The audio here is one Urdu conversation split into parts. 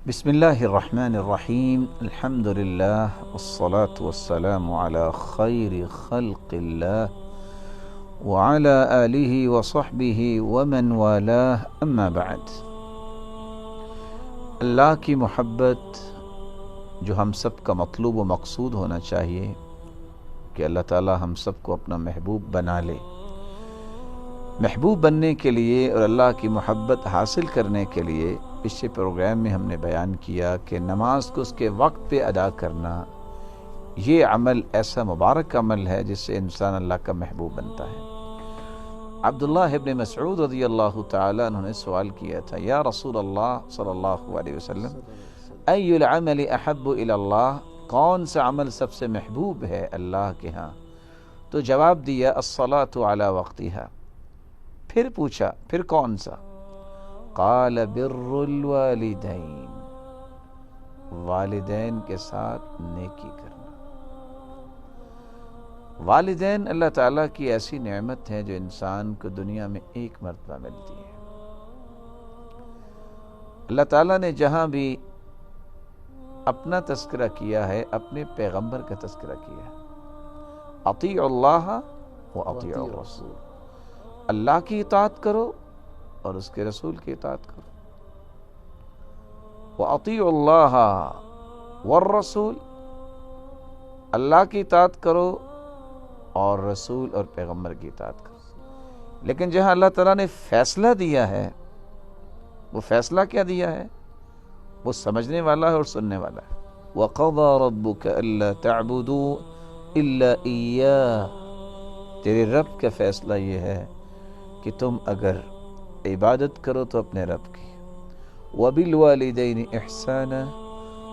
بسم اللہ الرحمن الرحیم الحمد للہ والصلاة والسلام على خیر خلق اللہ وعلى آلہ وصحبہ ومن والاہ اما بعد۔ اللہ کی محبت جو ہم سب کا مطلوب و مقصود ہونا چاہیے کہ اللہ تعالی ہم سب کو اپنا محبوب بنا لے۔ محبوب بننے کے لیے اور اللہ کی محبت حاصل کرنے کے لیے پچھلے پروگرام میں ہم نے بیان کیا کہ نماز کو اس کے وقت پہ ادا کرنا یہ عمل ایسا مبارک عمل ہے جس سے انسان اللہ کا محبوب بنتا ہے۔ عبداللہ ابن مسعود رضی اللہ تعالیٰ عنہ نے سوال کیا تھا، یا رسول اللہ صلی اللہ علیہ وسلم ای العمل احب الی اللہ، کون سا عمل سب سے محبوب ہے اللہ کے ہاں؟ تو جواب دیا الصلاۃ علی وقتہا۔ پھر پوچھا پھر کون سا؟ قال بر الوالدین، والدین کے ساتھ نیکی کرنا۔ والدین اللہ تعالیٰ کی ایسی نعمت ہے جو انسان کو دنیا میں ایک مرتبہ ملتی ہے۔ اللہ تعالیٰ نے جہاں بھی اپنا تذکرہ کیا ہے اپنے پیغمبر کا تذکرہ کیا ہے، اطیعوا اللہ و اطیعوا الرسول، اللہ کی اطاعت کرو اور اس کے رسول کی اطاعت کرو۔ وَأَطِيعُوا اللَّهَ وَالرَّسُولِ، اللہ کی اطاعت کرو اور رسول اور پیغمبر کی اطاعت کرو۔ لیکن جہاں اللہ تعالیٰ نے فیصلہ دیا ہے، وہ فیصلہ کیا دیا ہے؟ وہ سمجھنے والا ہے اور سننے والا ہے۔ وَقَضَى رَبُّكَ أَلَّا تَعْبُدُوا إِلَّا إِيَّاهُ، تیرے رب کا فیصلہ یہ ہے کہ تم اگر عبادت کرو تو اپنے رب کی، وَبِالْوَالِدَيْنِ إِحْسَانًا،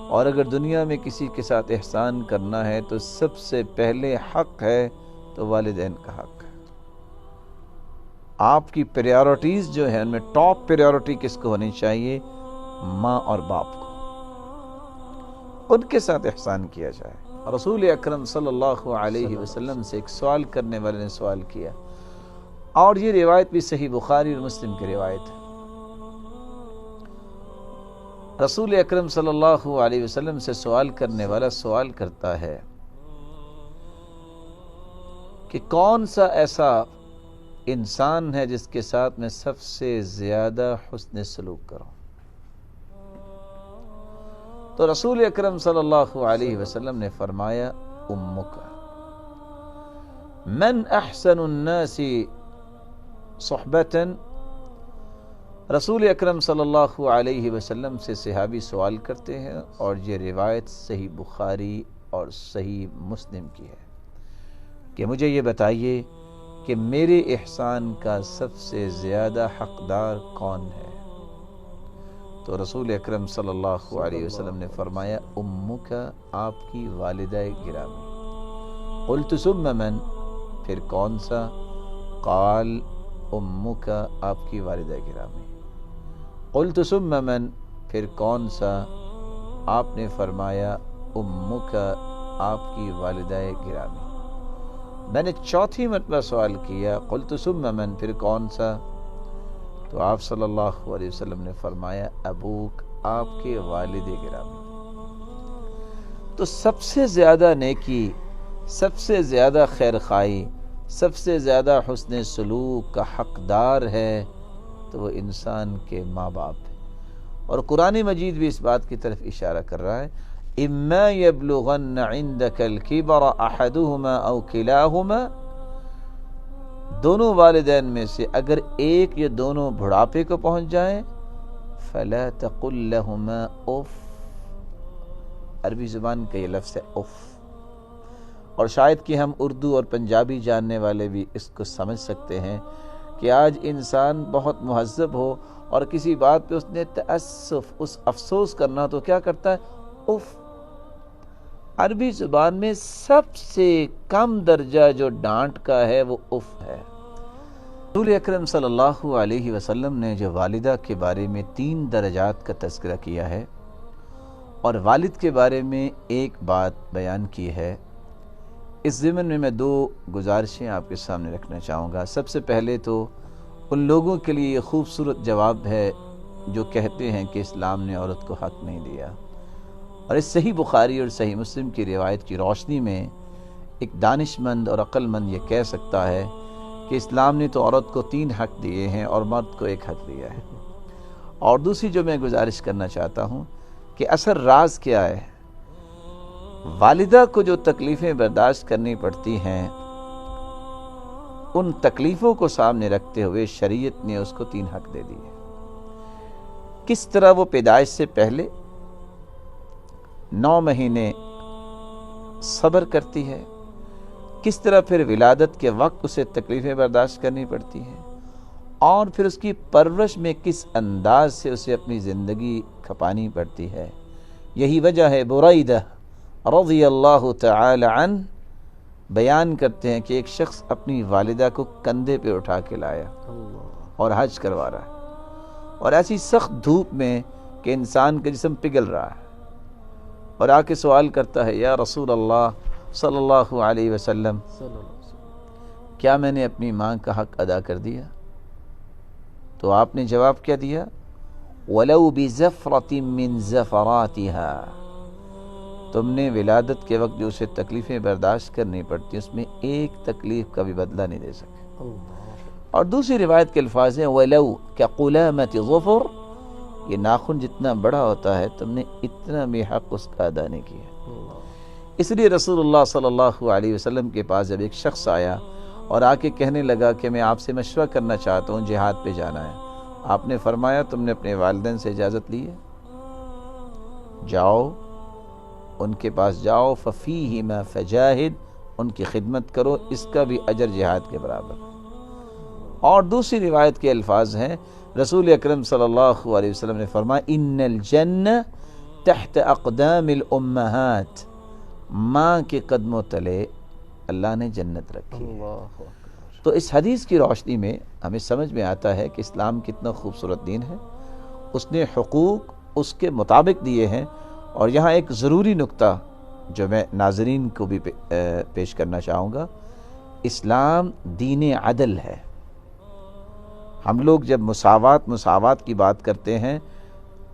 اور اگر دنیا میں کسی کے ساتھ احسان کرنا ہے تو سب سے پہلے حق ہے تو والدین کا حق ہے۔ آپ کی پریارٹیز جو ہیں ان میں ٹاپ پریارٹی کس کو ہونی چاہیے؟ ماں اور باپ کو، ان کے ساتھ احسان کیا جائے۔ رسول اکرم صلی اللہ علیہ وسلم سے ایک سوال کرنے والے نے سوال کیا، اور یہ روایت بھی صحیح بخاری اور مسلم کی روایت ہے۔ رسول اکرم صلی اللہ علیہ وسلم سے سوال کرنے والا سوال کرتا ہے کہ کون سا ایسا انسان ہے جس کے ساتھ میں سب سے زیادہ حسن سلوک کروں؟ تو رسول اکرم صلی اللہ علیہ وسلم نے فرمایا امک، من احسن الناس صحبتاً، رسول اکرم صلی اللہ علیہ وسلم سے صحابی سوال کرتے ہیں اور یہ روایت صحیح بخاری اور صحیح مسلم کی ہے کہ مجھے یہ بتائیے کہ میرے احسان کا سب سے زیادہ حقدار کون ہے؟ تو رسول اکرم صلی اللہ علیہ وسلم نے فرمایا امک، آپ کی والدہ گرامی۔ قلت ثم من، پھر کون سا؟ قال امک، آپ کی والدہ گرامی۔ قلت ثم من، پھر کون سا؟ آپ نے فرمایا امک، آپ کی والدہ گرامی۔ میں نے چوتھی مرتبہ سوال کیا قلت ثم من، پھر کون سا؟ تو آپ صلی اللہ علیہ وسلم نے فرمایا ابوک، آپ کے والد گرامی۔ تو سب سے زیادہ نیکی، سب سے زیادہ خیر خواہی، سب سے زیادہ حسن سلوک کا حقدار ہے تو وہ انسان کے ماں باپ ہے۔ اور قرآن مجید بھی اس بات کی طرف اشارہ کر رہا ہے، اما یبلغن عندک الکبر احدہما او کلاہما، دونوں والدین میں سے اگر ایک یا دونوں بڑھاپے کو پہنچ جائیں، فلا تقل لہما اف، عربی زبان کا یہ لفظ ہے اف، اور شاید کہ ہم اردو اور پنجابی جاننے والے بھی اس کو سمجھ سکتے ہیں کہ آج انسان بہت مہذب ہو اور کسی بات پہ اس نے تأسف، اس افسوس کرنا تو کیا کرتا ہے؟ اف۔ عربی زبان میں سب سے کم درجہ جو ڈانٹ کا ہے وہ اف ہے۔ رسول اکرم صلی اللہ علیہ وسلم نے جو والدہ کے بارے میں 3 درجات کا تذکرہ کیا ہے اور والد کے بارے میں ایک بات بیان کی ہے، اس ضمن میں 2 گزارشیں آپ کے سامنے رکھنا چاہوں گا۔ سب سے پہلے تو ان لوگوں کے لیے یہ خوبصورت جواب ہے جو کہتے ہیں کہ اسلام نے عورت کو حق نہیں دیا، اور اس صحیح بخاری اور صحیح مسلم کی روایت کی روشنی میں ایک دانش مند اور عقل مند یہ کہہ سکتا ہے کہ اسلام نے تو عورت کو 3 حق دیے ہیں اور مرد کو 1 حق دیا ہے۔ اور دوسری جو میں گزارش کرنا چاہتا ہوں کہ اصل راز کیا ہے؟ والدہ کو جو تکلیفیں برداشت کرنی پڑتی ہیں، ان تکلیفوں کو سامنے رکھتے ہوئے شریعت نے اس کو 3 حق دے دیے۔ کس طرح وہ پیدائش سے پہلے 9 مہینے صبر کرتی ہے، کس طرح پھر ولادت کے وقت اسے تکلیفیں برداشت کرنی پڑتی ہیں، اور پھر اس کی پرورش میں کس انداز سے اسے اپنی زندگی کھپانی پڑتی ہے۔ یہی وجہ ہے بریدہ رضی اللہ تعالی عنہ بیان کرتے ہیں کہ ایک شخص اپنی والدہ کو کندھے پہ اٹھا کے لایا اور حج کروا رہا ہے، اور ایسی سخت دھوپ میں کہ انسان کا جسم پگھل رہا ہے، اور آ کے سوال کرتا ہے، یا رسول اللہ صلی اللہ علیہ وسلم، کیا میں نے اپنی ماں کا حق ادا کر دیا؟ تو آپ نے جواب کیا دیا؟ وَلَوْ بِزَفْرَةٍ مِّن زَفَرَاتِهَا، تم نے ولادت کے وقت جو اسے تکلیفیں برداشت کرنی پڑتی اس میں 1 تکلیف کا بھی بدلہ نہیں دے سکے۔ اور دوسری روایت کے الفاظ ہیں وَلَوْ كَقُلَامَةِ ظُفُرٍ، یہ ناخن جتنا بڑا ہوتا ہے تم نے اتنا بھی حق اس کا ادا نہیں کیا۔ اس لیے رسول اللہ صلی اللہ علیہ وسلم کے پاس جب ایک شخص آیا اور آ کے کہنے لگا کہ میں آپ سے مشورہ کرنا چاہتا ہوں، جہاد پہ جانا ہے، آپ نے فرمایا تم نے اپنے والدین سے اجازت لی ہے؟ جاؤ ان کے پاس جاؤ، فَفِيهِمَا فَجَاهِدْ، ان کی خدمت کرو، اس کا بھی اجر جہاد کے برابر۔ اور دوسری روایت کے الفاظ ہیں، رسول اکرم صلی اللہ علیہ وسلم نے فرمایا ان الجنہ تحت اقدام الامہات، ماں کے قدموں تلے اللہ نے جنت رکھی ہے۔ تو اس حدیث کی روشنی میں ہمیں سمجھ میں آتا ہے کہ اسلام کتنا خوبصورت دین ہے، اس نے حقوق اس کے مطابق دیے ہیں۔ اور یہاں ایک ضروری نقطہ جو میں ناظرین کو بھی پیش کرنا چاہوں گا، اسلام دین عدل ہے۔ ہم لوگ جب مساوات کی بات کرتے ہیں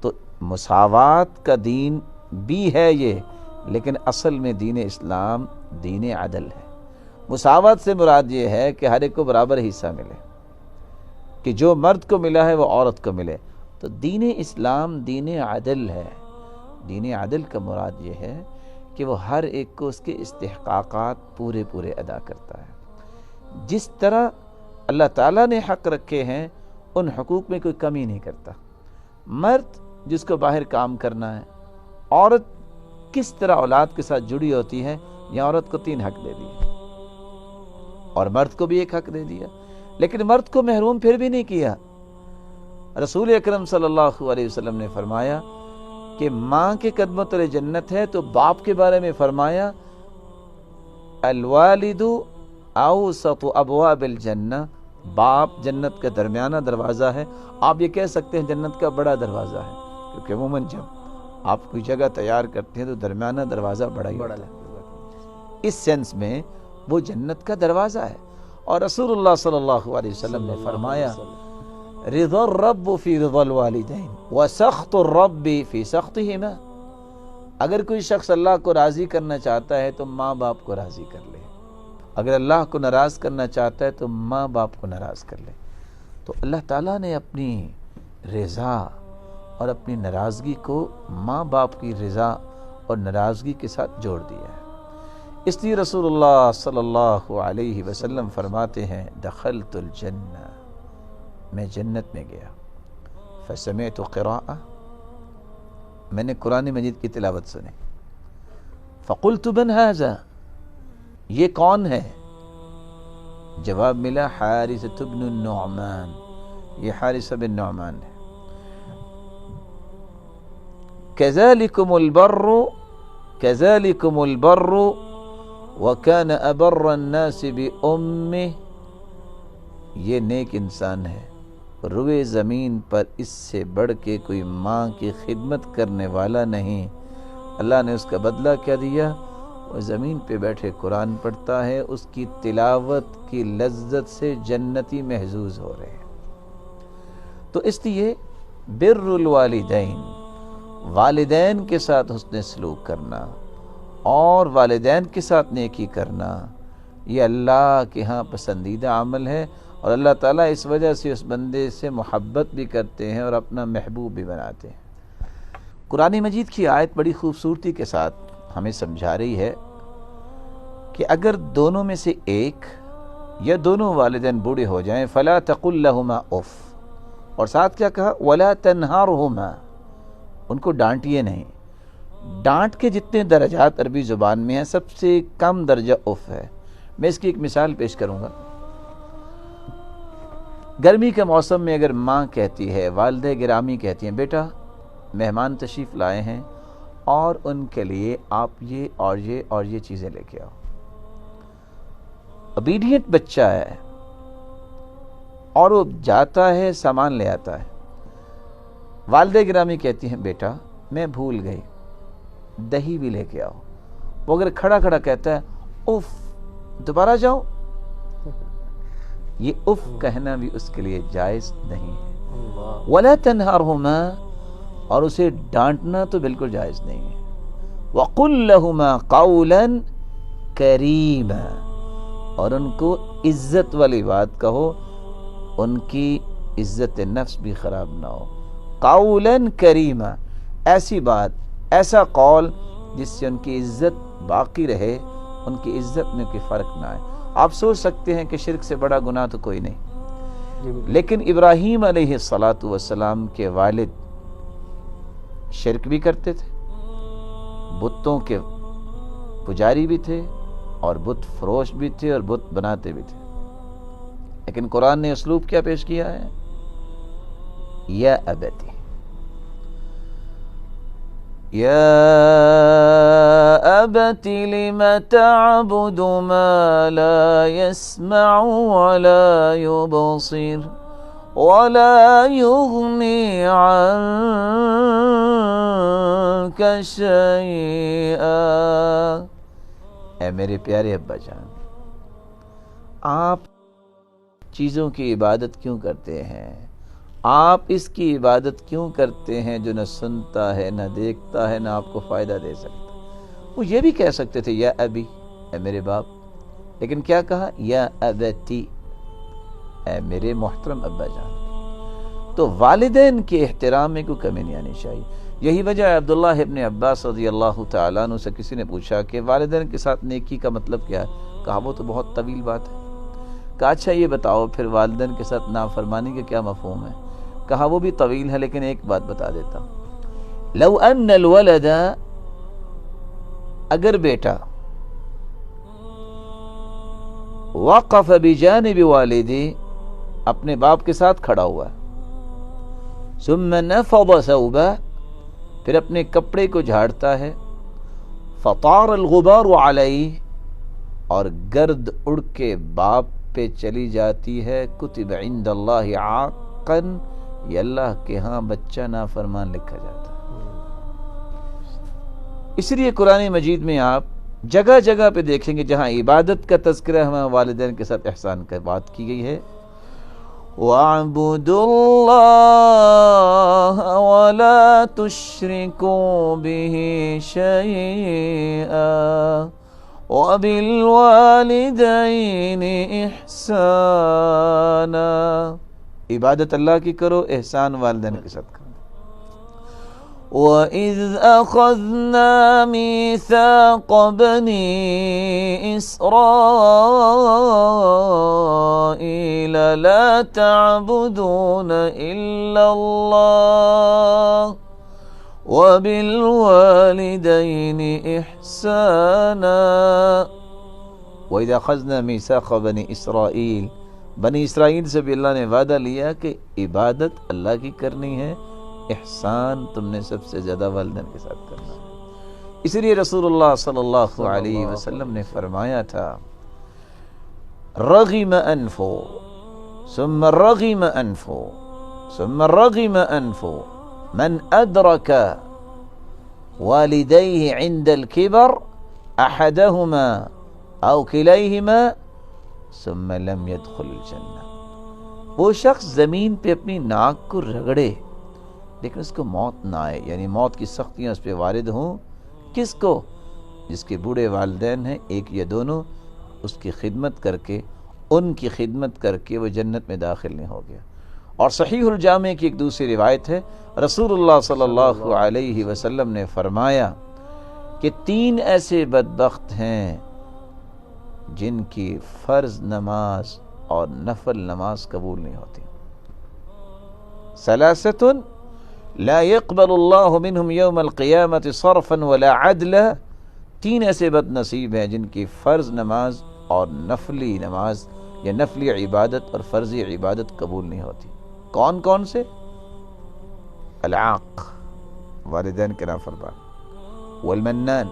تو مساوات کا دین بھی ہے یہ، لیکن اصل میں دین اسلام دین عدل ہے۔ مساوات سے مراد یہ ہے کہ ہر ایک کو برابر حصہ ملے، کہ جو مرد کو ملا ہے وہ عورت کو ملے۔ تو دین اسلام دین عدل ہے۔ دین عدل کا مراد یہ ہے کہ وہ ہر ایک کو اس کے استحقاقات پورے ادا کرتا ہے۔ جس طرح اللہ تعالیٰ نے حق رکھے ہیں ان حقوق میں کوئی کمی نہیں کرتا۔ مرد جس کو باہر کام کرنا ہے، عورت کس طرح اولاد کے ساتھ جڑی ہوتی ہے، یا عورت کو 3 حق دے دیے اور مرد کو بھی 1 حق دے دیا، لیکن مرد کو محروم پھر بھی نہیں کیا۔ رسول اکرم صلی اللہ علیہ وسلم نے فرمایا کہ ماں کے قدموں تلے جنت ہے، تو باپ کے بارے میں فرمایا الوالد اوسط ابواب الجنہ، باپ جنت کا درمیانہ دروازہ ہے۔ آپ یہ کہہ سکتے ہیں جنت کا بڑا دروازہ ہے، کیونکہ عموماً جب آپ کوئی جگہ تیار کرتے ہیں تو درمیانہ دروازہ بڑا ہی ہوتا ہے۔ اس سینس میں وہ جنت کا دروازہ ہے۔ اور رسول اللہ صلی اللہ علیہ وسلم نے فرمایا رضا الرب فی رضا الوالدین وسخط الرب فی سخطہما، اگر کوئی شخص اللہ کو راضی کرنا چاہتا ہے تو ماں باپ کو راضی کر لے، اگر اللہ کو ناراض کرنا چاہتا ہے تو ماں باپ کو ناراض کر لے۔ تو اللہ تعالیٰ نے اپنی رضا اور اپنی ناراضگی کو ماں باپ کی رضا اور ناراضگی کے ساتھ جوڑ دیا ہے۔ اس لیے رسول اللہ صلی اللہ علیہ وسلم فرماتے ہیں دخلت الجنہ، میں جنت میں گیا، فسمعت قراءہ، میں نے قرآن مجید کی تلاوت سنی، فقلت من ھذا، یہ کون ہے؟ جواب ملا حارثۃ بن النعمان، یہ حارثہ بن نعمان ہے۔ کذالکم البر کذالکم البر وکان ابر الناس بامہ، یہ نیک انسان ہے، روئے زمین پر اس سے بڑھ کے کوئی ماں کی خدمت کرنے والا نہیں۔ اللہ نے اس کا بدلہ کیا دیا؟ وہ زمین پہ بیٹھے قرآن پڑھتا ہے، اس کی تلاوت کی لذت سے جنتی محظوظ ہو رہے ہیں۔ تو اس لیے بر الوالدین، والدین کے ساتھ حسن سلوک کرنا اور والدین کے ساتھ نیکی کرنا، یہ اللہ کے ہاں پسندیدہ عمل ہے، اور اللہ تعالیٰ اس وجہ سے اس بندے سے محبت بھی کرتے ہیں اور اپنا محبوب بھی بناتے ہیں۔ قرآن مجید کی آیت بڑی خوبصورتی کے ساتھ ہمیں سمجھا رہی ہے کہ اگر دونوں میں سے ایک یا دونوں والدین بوڑھے ہو جائیں فلا تقل لہما اف، اور ساتھ کیا کہا ولا تنہرہما، ان کو ڈانٹیے نہیں۔ ڈانٹ کے جتنے درجات عربی زبان میں ہیں سب سے کم درجہ اف ہے۔ میں اس کی ایک مثال پیش کروں گا۔ گرمی کے موسم میں اگر ماں کہتی ہے، والدہ گرامی کہتی ہیں، بیٹا مہمان تشریف لائے ہیں اور ان کے لیے آپ یہ اور یہ اور یہ چیزیں لے کے آؤ۔ اوبیڈینٹ بچہ ہے اور وہ جاتا ہے سامان لے آتا ہے، والدہ گرامی کہتی ہیں بیٹا میں بھول گئی، دہی بھی لے کے آؤ۔ وہ اگر کھڑا کھڑا کہتا ہے اف دوبارہ جاؤ، یہ اف کہنا بھی اس کے لیے جائز نہیں ہے۔ وَلَا تَنْهَرْهُمَا، اور اسے ڈانٹنا تو بالکل جائز نہیں ہے۔ وَقُلْ لَهُمَا قَوْلًا كَرِيمًا، اور ان کو عزت والی بات کہو، ان کی عزت نفس بھی خراب نہ ہو۔ قَوْلًا كَرِيمًا، ایسی بات، ایسا قول جس سے ان کی عزت باقی رہے، ان کی عزت میں کوئی فرق نہ آئے۔ آپ سوچ سکتے ہیں کہ شرک سے بڑا گناہ تو کوئی نہیں، لیکن ابراہیم علیہ السلام کے والد شرک بھی کرتے تھے، بتوں کے پجاری بھی تھے اور بت فروش بھی تھے اور بت بناتے بھی تھے، لیکن قرآن نے اسلوب کیا پیش کیا ہے؟ یا ابتی، یا ابت لم تعبد ما لا يسمع ولا يبصر ولا يغني عنك شيئا۔ اے میرے پیارے ابا جان، آپ چیزوں کی عبادت کیوں کرتے ہیں؟ آپ اس کی عبادت کیوں کرتے ہیں جو نہ سنتا ہے، نہ دیکھتا ہے، نہ آپ کو فائدہ دے سکتا؟ وہ یہ بھی کہہ سکتے تھے یا ابی، اے میرے باپ، لیکن کیا کہا؟ یا ابتی، اے میرے محترم ابا جان۔ تو والدین کے احترام میں کوئی کمی نہیں آنی چاہیے۔ یہی وجہ ہے عبداللہ ابن عباس رضی اللہ تعالیٰ عنہ سے کسی نے پوچھا کہ والدین کے ساتھ نیکی کا مطلب کیا ہے؟ کہا وہ تو بہت طویل بات ہے۔ کہا اچھا یہ بتاؤ پھر والدین کے ساتھ نافرمانی کا کیا مفہوم ہے؟ کہا وہ بھی طویل ہے، لیکن ایک بات بتا دیتا ہوں۔ لو ان الولد، اگر بیٹا وقف بجانب والدی، اپنے باپ کے ساتھ کھڑا ہوا، ثم نفض ثوبہ، پھر اپنے کپڑے کو جھاڑتا ہے، فطار الغبار علیہ، اور گرد اڑ کے باپ پہ چلی جاتی ہے، کتب عند اللہ عاقا، یہ اللہ کے ہاں بچہ نافرمان لکھا جاتا ہے۔ اس لیے قرآن مجید میں آپ جگہ جگہ پہ دیکھیں گے جہاں عبادت کا تذکرہ ہمیں والدین کے ساتھ احسان کا بات کی گئی ہے، وَاعْبُدُوا اللَّهَ وَلَا تُشْرِكُوا بِهِ شَيْئًا وَبِالْوَالِدَيْنِ إِحْسَانًا، عبادت اللہ کی کرو، احسان والدین کے ساتھ کرو۔ وَإِذْ أَخَذْنَا مِيثَاقَ بَنِي إِسْرَائِيلَ لَا تَعْبُدُونَ إِلَّا اللَّهَ وَبِالْوَالِدَيْنِ إِحْسَانًا۔ وَإِذْ أَخَذْنَا مِيثَاقَ بَنِي إِسْرَائِيلَ، بنی اسرائیل سے بھی اللہ نے وعدہ لیا کہ عبادت اللہ کی کرنی ہے، احسان تم نے سب سے زیادہ والدین کے ساتھ کرنا ہے۔ اس لیے رسول اللہ صلی اللہ علیہ وسلم نے فرمایا تھا، رغم انفو ثم رغم انفو ثم رغم انفو من ادرک والدیہ عند الكبر احدہما او کلیہما ثم لم يدخل الجنہ۔ وہ شخص زمین پہ اپنی ناک کو رگڑے لیکن اس کو موت نہ آئے، یعنی موت کی سختیاں اس پہ وارد ہوں. کس کو؟ جس کے بوڑھے والدین ہیں، ایک یا دونوں، اس کی خدمت کر کے، ان کی خدمت کر کے وہ جنت میں داخل نہیں ہو گیا. اور صحیح الجامع کی ایک دوسری روایت ہے، رسول اللہ صلی اللہ علیہ وسلم نے فرمایا کہ 3 ایسے بدبخت ہیں جن کی فرض نماز اور نفل نماز قبول نہیں ہوتی. ثلاثۃ لا يقبل اللہ منہم یوم القیامت صرفا ولا عدلا. 3 ایسے بد نصیب ہیں جن کی فرض نماز اور نفلی نماز یا نفلی عبادت اور فرضی عبادت قبول نہیں ہوتی. کون کون سے؟ العاق، والدین کے نافرمان، والمنان،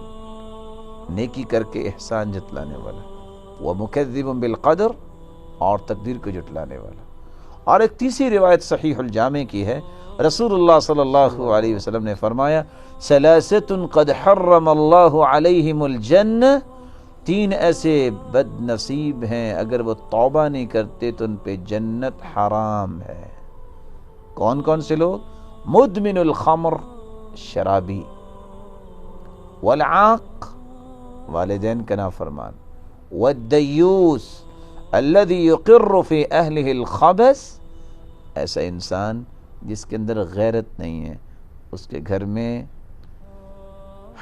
نیکی کر کے احسان جتلانے والا، ومکذب بالقدر، اور تقدیر کو جھٹلانے والا. اور ایک تیسری روایت صحیح الجامع کی ہے، رسول اللہ صلی اللہ علیہ وسلم نے فرمایا ثلاثۃ قد حرم اللہ علیہم الجنہ. 3 ایسے بد نصیب ہیں اگر وہ توبہ نہیں کرتے تو ان پہ جنت حرام ہے. کون کون سے لوگ؟ مدمن الخمر، شرابی، والعاق، والدین کا نافرمان، والدیوس الذی یقر فی اہلہ الخبث، ایسا انسان جس کے اندر غیرت نہیں ہے، اس کے گھر میں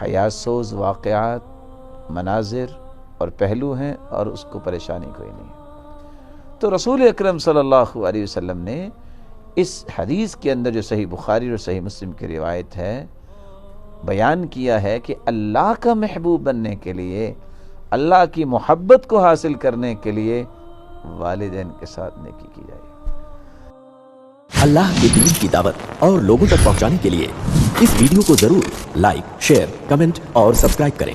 حیات سوز واقعات، مناظر اور پہلو ہیں اور اس کو پریشانی کوئی نہیں ہے. تو رسول اکرم صلی اللہ علیہ وسلم نے اس حدیث کے اندر جو صحیح بخاری اور صحیح مسلم کی روایت ہے بیان کیا ہے کہ اللہ کا محبوب بننے کے لیے، اللہ کی محبت کو حاصل کرنے کے لیے والدین کے ساتھ نیکی کی جائے. اللہ کے دین کی دعوت اور لوگوں تک پہنچانے کے لیے اس ویڈیو کو ضرور لائک، شیئر، کمنٹ اور سبسکرائب کریں.